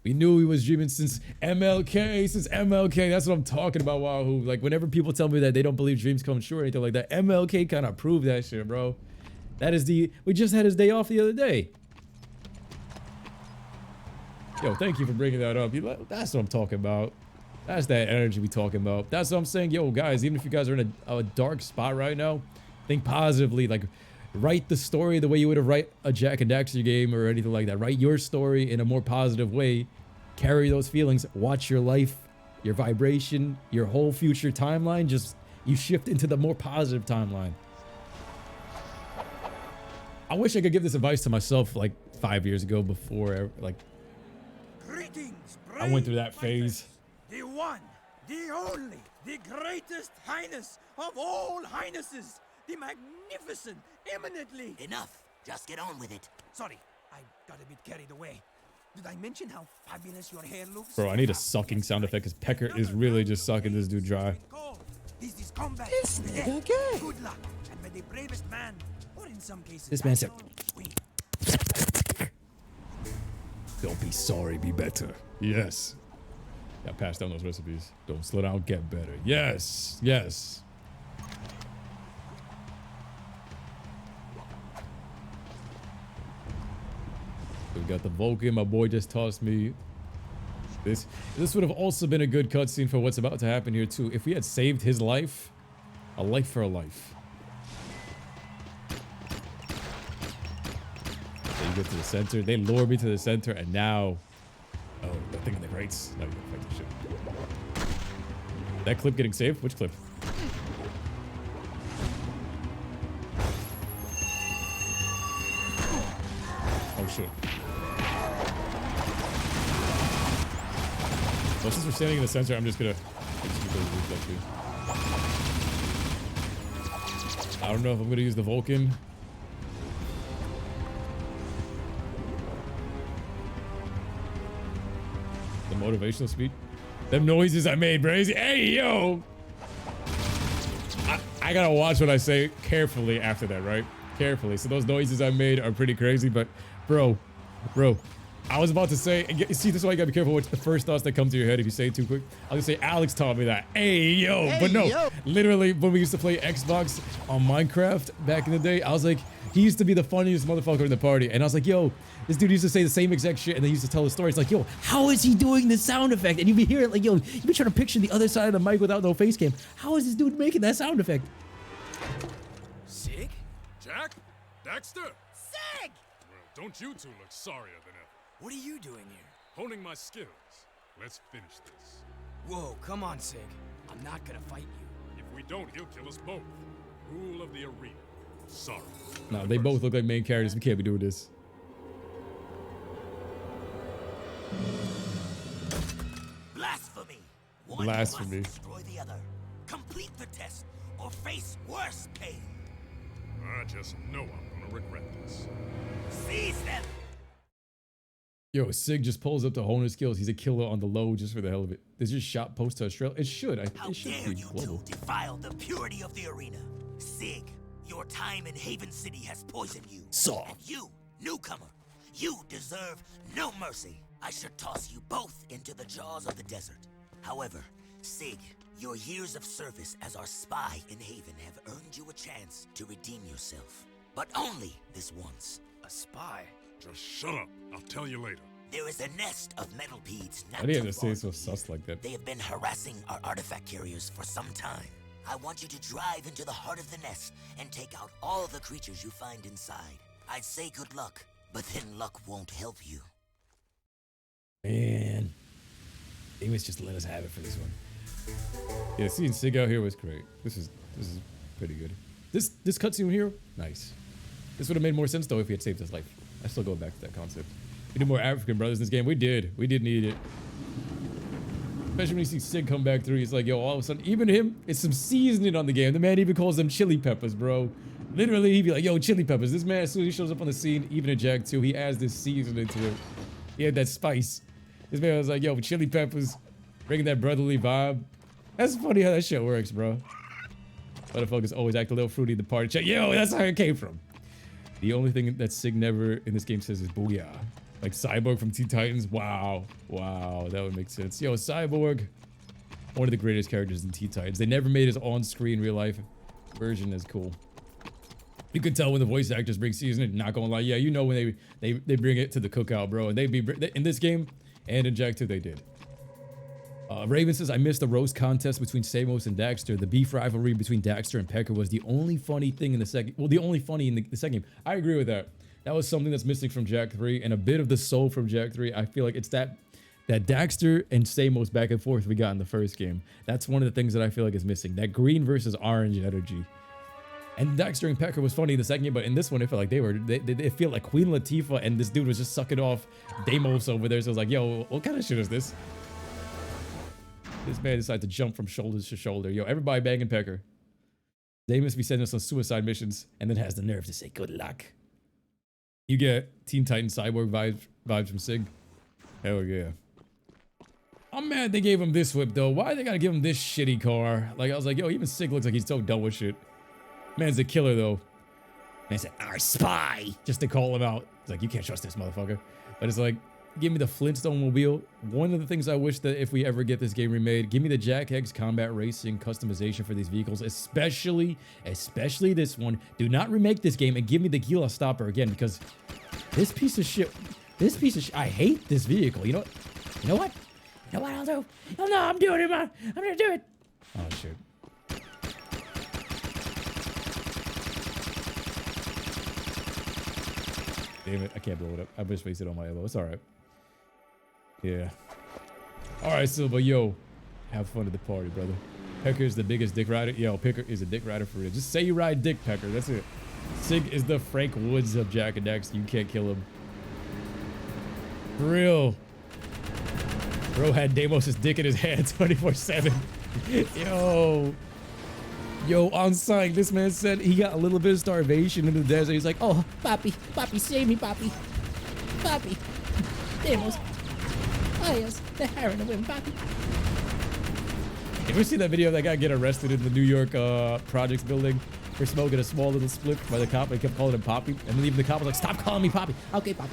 We knew he was dreaming since MLK. That's what I'm talking about, Wahoo. Like, whenever people tell me that they don't believe dreams come true or anything like that, MLK kind of proved that shit, bro. That is we just had his day off the other day. Yo, thank you for bringing that up. That's what I'm talking about. That's that energy we talking about. That's what I'm saying. Yo, guys, even if you guys are in a dark spot right now, think positively. Like, write the story the way you would have write a Jak and Daxter game or anything like that. Write your story in a more positive way. Carry those feelings. Watch your life, your vibration, your whole future timeline. Just, you shift into the more positive timeline. I wish I could give this advice to myself like 5 years ago before, like, Greetings, I went through that phase. The one, the only, the greatest highness of all highnesses, the magnificent, eminently... Enough. Just get on with it. Sorry, I got a bit carried away. Did I mention how fabulous your hair looks? Bro, I need a sucking sound effect because Pecker is really just sucking this dude dry. This is combat. This nigga gay. Good luck. And may the bravest man, or in some cases... This man said... win. Don't be sorry, be better. Yes. Yeah, pass down those recipes. Don't slow down, get better. Yes, yes. We got the Vulcan. My boy just tossed me. This would have also been a good cutscene for what's about to happen here too. If we had saved his life, a life for a life. So you get to the center. They lure me to the center, and now. Oh, that thing in the crates. No, you gotta fight this shit. That clip getting saved? Which clip? Oh shit. So since we're standing in the center, I'm just gonna go to the roof actually. I don't know if I'm gonna use the Vulcan. The motivational speed. Them noises I made, Brazy. Hey, yo! I gotta watch what I say carefully after that, right? Carefully. So those noises I made are pretty crazy, but bro, I was about to say, see, this is why you gotta be careful with the first thoughts that come to your head if you say it too quick. I was gonna say, Alex taught me that. Hey, yo! Hey, but no, yo. literally, when we used to play Xbox on Minecraft back in the day, I was like, he used to be the funniest motherfucker in the party. And I was like, yo, this dude used to say the same exact shit and then he used to tell the story. It's like, yo, how is he doing the sound effect? And you'd be hearing like, yo, you'd be trying to picture the other side of the mic without no face cam. How is this dude making that sound effect? Sig? Jak? Daxter? Sig! Well, don't you two look sorrier than ever. What are you doing here? Honing my skills. Let's finish this. Whoa, come on, Sig. I'm not gonna fight you. If we don't, he'll kill us both. Rule of the arena. Sorry. No, they both look like main characters. We can't be doing this. Blasphemy. One Blasphemy. must destroy the other. Complete the test or face worse pain. I just know I'm gonna regret this. Seize them. Yo, Sig just pulls up to hone his skills. He's a killer on the low just for the hell of it. Does your shot post to Australia? It should. How It should dare be you global. two defile the purity of the arena? Sig, your time in Haven City has poisoned you. So? And you, newcomer, you deserve no mercy. I should toss you both into the jaws of the desert. However, Sig, your years of service as our spy in Haven have earned you a chance to redeem yourself. But only this once. A spy? Just shut up. I'll tell you later. There is a nest of millipeds not Why do you too have to far say so from here. sus like that? They have been harassing our artifact carriers for some time. I want you to drive into the heart of the nest and take out all the creatures you find inside. I'd say good luck, but then luck won't help you. Man. They must just let us have it for this one. Yeah, seeing Sig out here was great. This is pretty good. This cutscene here, nice. This would have made more sense though if he had saved his life. I still go back to that concept. We need more African brothers in this game. We did. We did need it. Especially when you see Sig come back through. He's like, yo, all of a sudden, even him, it's some seasoning on the game. The man even calls them chili peppers, bro. Literally, he'd be like, yo, chili peppers. This man, as soon as he shows up on the scene, even in Jak 2, he adds this seasoning to it. He had that spice. This man was like, yo, chili peppers, bringing that brotherly vibe. That's funny how that shit works, bro. Motherfuckers always act a little fruity in the party chat. Yo, that's how it came from. The only thing that Sig never in this game says is booyah. Like Cyborg from Teen Titans. Wow. Wow, that would make sense. Yo, Cyborg, one of the greatest characters in Teen Titans. They never made his on-screen real life version as cool. You can tell when the voice actors bring seasoning. Not gonna lie, yeah, you know when they bring it to the cookout, bro. And they be in this game and in Jak 2 they did. Raven says, I missed the roast contest between Samos and Daxter. The beef rivalry between Daxter and Pecker was the only funny thing in the second. Well, the only funny in the second game. I agree with that. That was something that's missing from Jak 3 and a bit of the soul from Jak 3. I feel like it's that Daxter and Samos back and forth we got in the first game. That's one of the things that I feel like is missing. That green versus orange energy. And Daxter and Pecker was funny in the second game, but in this one, it felt like they feel like Queen Latifah and this dude was just sucking off Deimos over there. So I was like, yo, what kind of shit is this? This man decided to jump from shoulder to shoulder. Yo, everybody banging Pecker. They must be sending us on suicide missions and then has the nerve to say good luck. You get Teen Titans Cyborg vibes from Sig. Hell yeah. I'm mad they gave him this whip though. Why they gotta give him this shitty car? Like I was like, yo, even Sig looks like he's so done with shit. Man's a killer though. Man said, our spy! Just to call him out. It's like, you can't trust this motherfucker. But it's like, give me the Flintstone mobile. One of the things I wish that if we ever get this game remade, give me the Jak X combat racing customization for these vehicles, especially this one. Do not remake this game and give me the Gila Stopper again, because this piece of shit, I hate this vehicle. You know what I'll do? Oh no, I'm doing it, man. I'm gonna do it. Oh shit. Damn it, I can't blow it up. I just wasted it on my elbow. It's alright. Yeah. Alright, Silva, yo. Have fun at the party, brother. Pecker is the biggest dick rider. Yo, Pecker is a dick rider for real. Just say you ride dick, Pecker. That's it. Sig is the Frank Woods of Jak and Daxter. You can't kill him. For real. Bro had Deimos' dick in his hand 24/7. Yo, on site, this man said he got a little bit of starvation in the desert. He's like, oh, Papi, save me, Papi. Papi. Deimos. Oh, yes, the heron of him, Papi. You ever see that video of that guy get arrested in the New York projects building for smoking a small little split by the cop? He kept calling him Papi. And then even the cop was like, stop calling me Papi. Okay, Papi.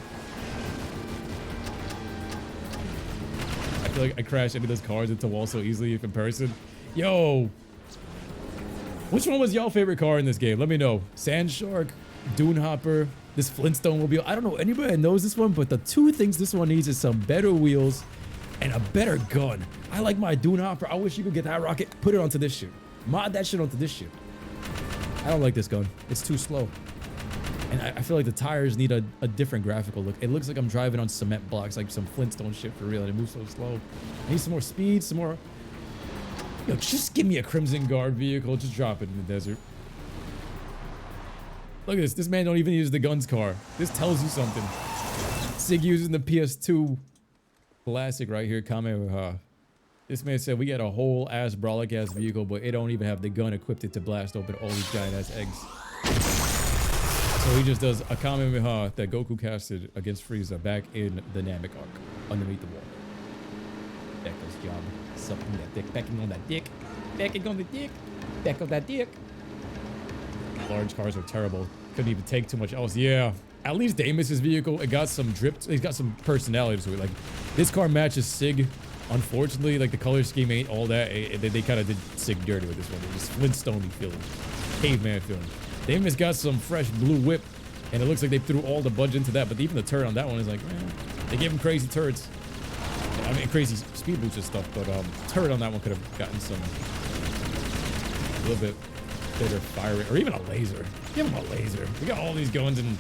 I feel like I crash into those cars into walls so easily if in person. Yo. Which one was y'all favorite car in this game? Let me know. Sand Shark, Dune Hopper, this Flintstone mobile. I don't know anybody that knows this one, but the two things this one needs is some better wheels and a better gun. I like my Dune Hopper. I wish you could get that rocket, put it onto this shit. Mod that shit onto this shit. I don't like this gun. It's too slow. And I feel like the tires need a different graphical look. It looks like I'm driving on cement blocks, like some Flintstone shit for real, and it moves so slow. I need some more speed, some more... Yo, just give me a Crimson Guard vehicle. Just drop it in the desert. Look at this. This man don't even use the guns car. This tells you something. Sig using the PS2 classic right here. Kamehameha. This man said we got a whole ass brolic ass vehicle, but it don't even have the gun equipped to blast open all these giant ass eggs. So he just does a Kamehameha that Goku casted against Frieza back in the Namek arc underneath the wall. Becca's job. Sucking that dick, backing on that dick, backing on the dick, back on that dick. Large cars are terrible. Couldn't even take too much else. Yeah, at least Deimos' vehicle, it got some drip. It's got some personality to it. Like this car matches Sig. Unfortunately, like the color scheme ain't all that. They kind of did Sig dirty with this one. It was Flintstone-y feeling, caveman feeling. Deimos got some fresh blue whip, and it looks like they threw all the budget into that. But even the turret on that one is like, man, they gave him crazy turrets. I mean, crazy speed boosts and stuff, but turret on that one could have gotten some a little bit better fire rate, or even a laser. Give him a laser. We got all these guns and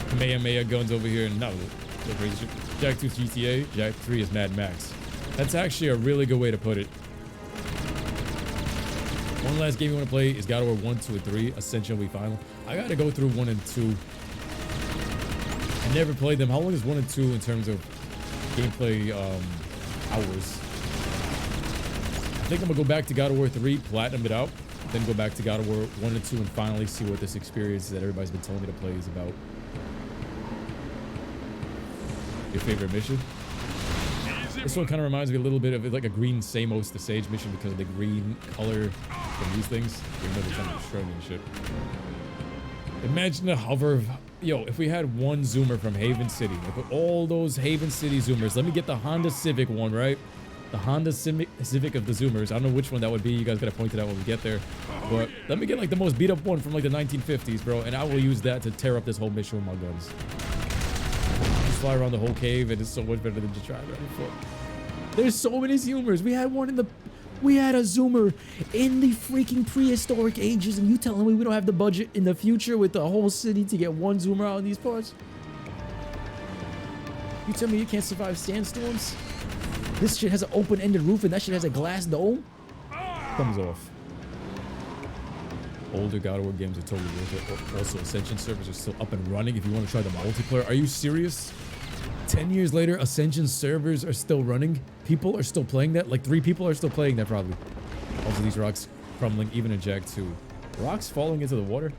Kamehameha guns over here, and no crazy shit. Jak 2 is GTA, Jak 3 is Mad Max. That's actually a really good way to put it. One last game you want to play is God of War 1, 2, and 3. Ascension will be final. I got to go through 1 and 2. I never played them. How long is 1 and 2 in terms of gameplay hours? I think I'm gonna go back to God of War 3, platinum it out, then go back to God of War 1 and 2 and finally see what this experience that everybody's been telling me to play is about. Your favorite mission? This one kind of reminds me a little bit of like a green Samos the Sage mission because of the green color from these things. Even though they're kind of destroying and shit. Imagine a hover. Yo, if we had one zoomer from Haven City, like with all those Haven City zoomers, let me get the Honda Civic one, right? The Honda Civic of the zoomers. I don't know which one that would be. You guys gotta point it out when we get there. But let me get like the most beat up one from like the 1950s, bro. And I will use that to tear up this whole mission with my guns. Just fly around the whole cave and it's so much better than just driving on foot. There's so many zoomers. We had one in the... We had a zoomer in the freaking prehistoric ages, and you telling me we don't have the budget in the future with the whole city to get one zoomer out in these parts? You tell me you can't survive sandstorms? This shit has an open-ended roof, and that shit has a glass dome? Thumbs off. Older God of War games are totally worth it. Also, Ascension servers are still up and running if you want to try the multiplayer. Are you serious? 10 years later, Ascension servers are still running. People are still playing that. Like 3 people are still playing that probably. Also, these rocks crumbling even in Jak 2. Rocks falling into the water.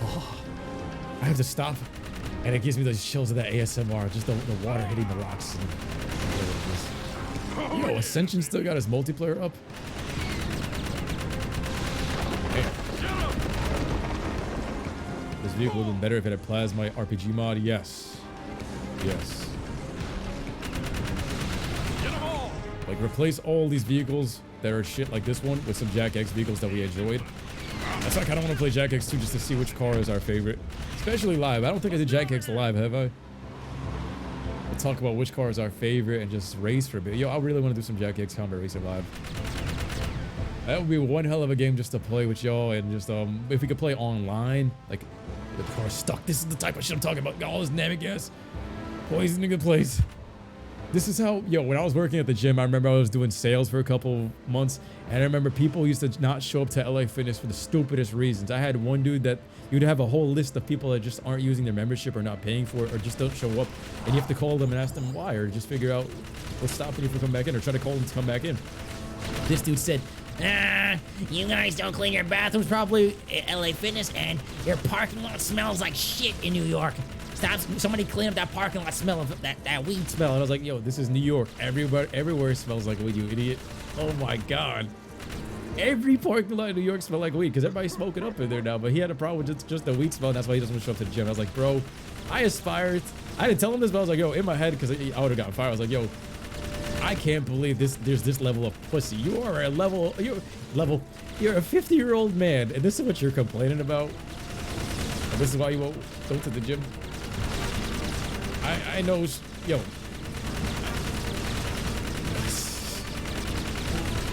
Oh, I have to stop. And it gives me those chills of that ASMR. Just the water hitting the rocks. Yo, Ascension still got his multiplayer up. Man. This vehicle would have been better if it had plasma RPG mod. Yes. Yes. Like, replace all these vehicles that are shit like this one with some Jak X vehicles that we enjoyed. That's why I kind of want to play Jak X 2 just to see which car is our favorite. Especially live. I don't think I did Jak X live, have I? We'll talk about which car is our favorite and just race for a bit. Yo, I really want to do some Jak X Combat Racer live. That would be one hell of a game just to play with y'all and just, if we could play online, like, the car's stuck. This is the type of shit I'm talking about. Got all this dynamic gas. Poisoning the place. This is how, yo, when I was working at the gym, I remember I was doing sales for a couple months, and I remember people used to not show up to LA Fitness for the stupidest reasons. I had one dude that you'd have a whole list of people that just aren't using their membership or not paying for it or just don't show up, and you have to call them and ask them why, or just figure out what's stopping you from coming back in, or try to call them to come back in. This dude said, you guys don't clean your bathrooms properly at LA Fitness, and your parking lot smells like shit in New York. Stop, somebody clean up that parking lot smell of that weed smell. And I was like, yo, this is New York. Everywhere smells like weed, you idiot. Oh my God. Every parking lot in New York smells like weed because everybody's smoking up in there now. But he had a problem with just the weed smell, and that's why he doesn't want to show up to the gym. I was like, bro, I aspired. I didn't tell him this, but I was like, yo, in my head, because I would have gotten fired. I was like, yo, I can't believe there's this level of pussy. You are a you're a 50-year-old man, and this is what you're complaining about. And this is why you won't go to the gym. I know, yo.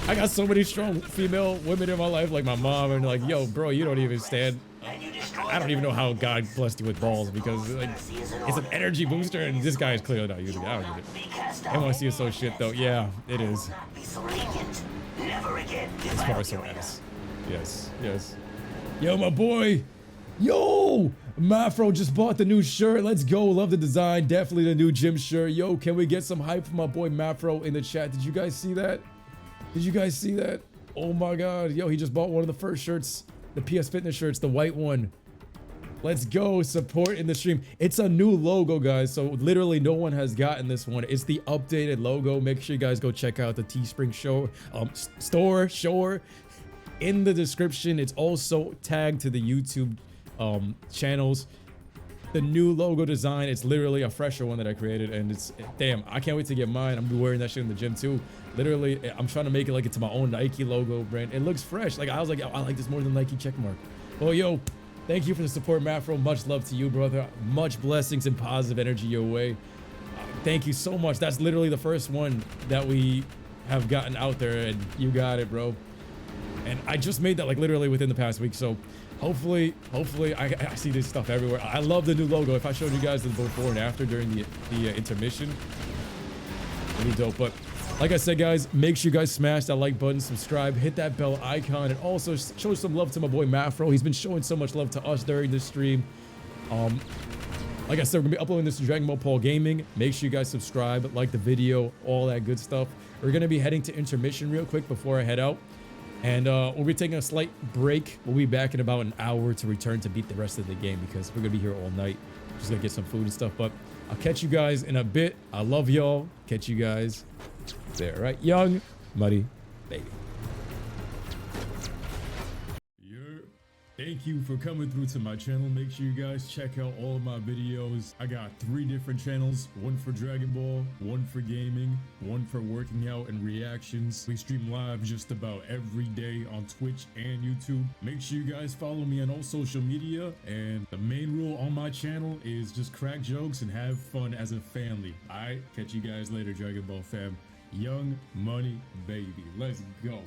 I got so many strong female women in my life, like my mom, and like, yo, bro, you don't even stand. I don't even know how God blessed you with balls because like, it's an energy booster, and this guy is clearly not using it. I don't use it. I want to see it so shit though. Yeah, it is. This car is so ass. Yes, yes. Yo, my boy. Yo, Mafro just bought the new shirt. Let's go. Love the design. Definitely the new gym shirt. Yo, can we get some hype from my boy Mafro in the chat? Did you guys see that? Did you guys see that? Oh my God. Yo, he just bought one of the first shirts. The PS Fitness shirts, the white one. Let's go. Support in the stream. It's a new logo, guys. So literally no one has gotten this one. It's the updated logo. Make sure you guys go check out the Teespring store in the description. It's also tagged to the YouTube channels. The new logo design, it's literally a fresher one that I created, and it's damn, I can't wait to get mine. I'm gonna be wearing that shit in the gym too. Literally, I'm trying to make it like it's my own Nike logo brand. It looks fresh. Like I was like, I like this more than Nike checkmark. Well, yo, thank you for the support, Mafro. Much love to you, brother. Much blessings and positive energy your way. Thank you so much. That's literally the first one that we have gotten out there, and you got it, bro. And I just made that like literally within the past week, so hopefully I see this stuff everywhere. I love the new logo. If I showed you guys the before and after during the intermission, really dope. But Like I said, guys, make sure you guys smash that like button, subscribe, hit that bell icon, and also show some love to my boy Mafro. He's been showing so much love to us during this stream. Like I said, we're gonna be uploading this to Dragon Ball Paul Gaming. Make sure you guys subscribe, like the video, all that good stuff. We're gonna be heading to intermission real quick before I head out. And we'll be taking a slight break. We'll be back in about an hour to return to beat the rest of the game because we're gonna be here all night. Just gonna get some food and stuff. But I'll catch you guys in a bit. I love y'all. Catch you guys there, right? Young, muddy, baby. Thank you for coming through to my channel. Make sure you guys check out all of my videos. I got 3 different channels, one for Dragon Ball, one for gaming, one for working out and reactions. We stream live just about every day on Twitch and YouTube. Make sure you guys follow me on all social media. And the main rule on my channel is just crack jokes and have fun as a family. All right, catch you guys later, Dragon Ball fam. Young Money Baby, let's go.